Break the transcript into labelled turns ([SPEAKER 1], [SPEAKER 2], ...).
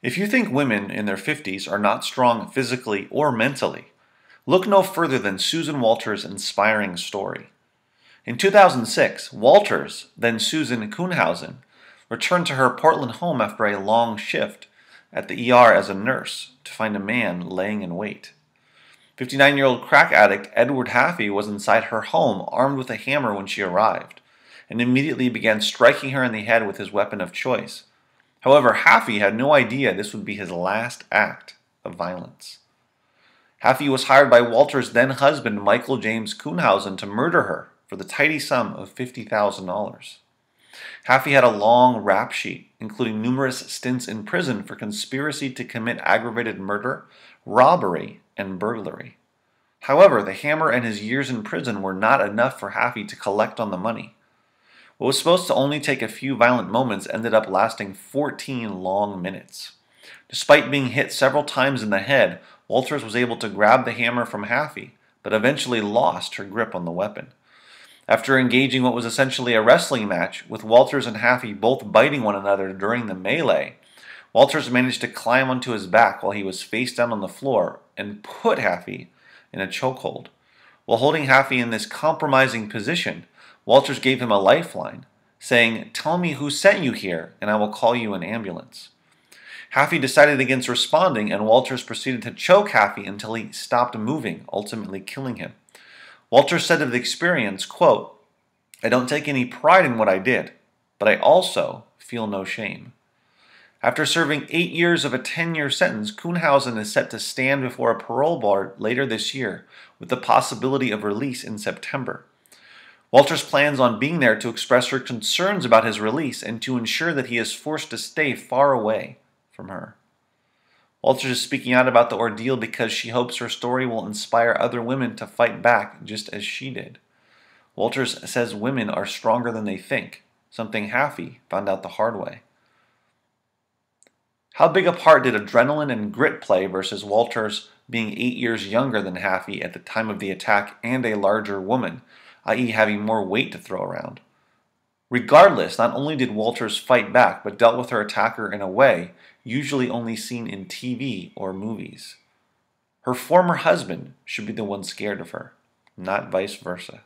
[SPEAKER 1] If you think women in their 50s are not strong physically or mentally, look no further than Susan Walters' inspiring story. In 2006, Walters, then Susan Kuhnhausen, returned to her Portland home after a long shift at the ER as a nurse to find a man laying in wait. 59-year-old crack addict Edward Haffey was inside her home armed with a hammer when she arrived, and immediately began striking her in the head with his weapon of choice. However, Haffey had no idea this would be his last act of violence. Haffey was hired by Walters' then-husband Michael James Kuhnhausen to murder her for the tidy sum of $50,000. Haffey had a long rap sheet, including numerous stints in prison for conspiracy to commit aggravated murder, robbery, and burglary. However, the hammer and his years in prison were not enough for Haffey to collect on the money. What was supposed to only take a few violent moments ended up lasting 14 long minutes. Despite being hit several times in the head, Walters was able to grab the hammer from Haffey, but eventually lost her grip on the weapon. After engaging what was essentially a wrestling match, with Walters and Haffey both biting one another during the melee, Walters managed to climb onto his back while he was face down on the floor and put Haffey in a chokehold. While holding Haffey in this compromising position, Walters gave him a lifeline, saying, "Tell me who sent you here, and I will call you an ambulance." Haffey decided against responding, and Walters proceeded to choke Haffey until he stopped moving, ultimately killing him. Walters said of the experience, quote, "I don't take any pride in what I did, but I also feel no shame." After serving 8 years of a 10-year sentence, Kuhnhausen is set to stand before a parole board later this year, with the possibility of release in September. Walters plans on being there to express her concerns about his release and to ensure that he is forced to stay far away from her. Walters is speaking out about the ordeal because she hopes her story will inspire other women to fight back just as she did. Walters says women are stronger than they think, something Haffey found out the hard way. How big a part did adrenaline and grit play versus Walters being 8 years younger than Haffey at the time of the attack and a larger woman, i.e. having more weight to throw around? Regardless, not only did Walters fight back, but dealt with her attacker in a way usually only seen in TV or movies. Her former husband should be the one scared of her, not vice versa.